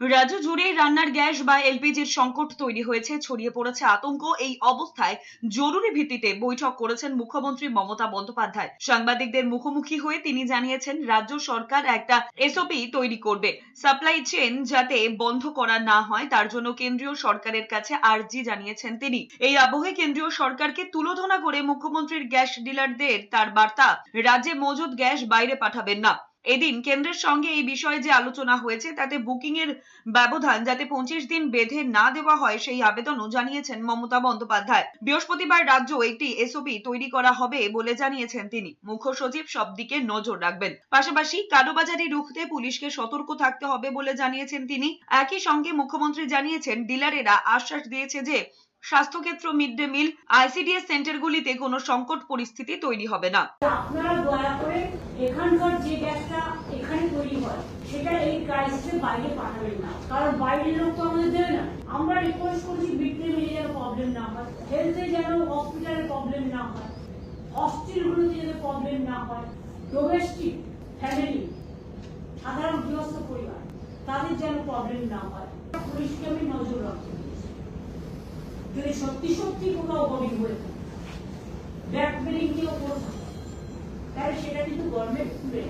রাজ্য জুড়েই রান্নার গ্যাস বা এলপিজির সংকট তৈরি হয়েছে, ছড়িয়ে পড়েছে আতঙ্ক। এই অবস্থায় জরুরি ভিত্তিতে বৈঠক করেছেন মুখ্যমন্ত্রী মমতা বন্দ্যোপাধ্যায়। সাংবাদিকদের মুখোমুখি হয়ে তিনি জানিয়েছেন, রাজ্য সরকার একটা এসওপি তৈরি করবে, সাপ্লাই চেইন যাতে বন্ধ করা না হয় তার জন্য কেন্দ্রীয় সরকারের কাছে আর্জি জানিয়েছেন তিনি। এই আবহে কেন্দ্রীয় সরকারকে তুলোধনা করে মুখ্যমন্ত্রীর গ্যাস ডিলারদের তার বার্তা, রাজ্যে মজুদ গ্যাস বাইরে পাঠাবেন না। এদিন কেন্দ্রের সঙ্গে এই বিষয়ে যে আলোচনা হয়েছে তাতে বুকিং এর ব্যবধান যাতে 25 দিন বেঁধে না দেওয়া হয় সেই আবেদনও জানিয়েছেন মমতা বন্দ্যোপাধ্যায়। বৃহস্পতিবার রাজ্য একটি এসওপি তৈরি করা হবে বলে জানিয়েছেন তিনি। মুখ্য সচিব সব দিকে নজর রাখবেন, পাশাপাশি কালোবাজারি রুখতে পুলিশকে সতর্ক থাকতে হবে বলে জানিয়েছেন তিনি। একই সঙ্গে মুখ্যমন্ত্রী জানিয়েছেন, ডিলারেরা আশ্বাস দিয়েছে যে স্বাস্থ্যক্ষেত্র, মিড ডে মিল, আইসিডিএস সেন্টারগুলিতে কোনো সংকট পরিস্থিতি তৈরি হবে না। আপনারা দয়া করে এখানকার যে গ্যাসটা এখানে তৈরি হয় সেটা এই ক্রাইসিসের বাইরে পাঠাবেন না, কারণ বাইরের লোক তো আমাদের দেয় না। আমরা রিকোয়েস্ট করছি মিড ডে মিলে যেন প্রবলেম না হয়, হেলথে যেন হসপিটালে প্রবলেম না হয়, হস্টেলগুলোতে যেন প্রবলেম না হয়, ডোমেস্টিক ফ্যামিলি, সাধারণ গৃহস্থ পরিবার তাদের যেন প্রবলেম না হয়। পুলিশকে আমি নজর রাখতে যদি সত্যি সত্যি কোথাও বোলিং হয়ে থাকে, ব্ল্যাকমেলিং কেউ করে থাকে, তাহলে সেটা কিন্তু গভর্নমেন্ট তুলে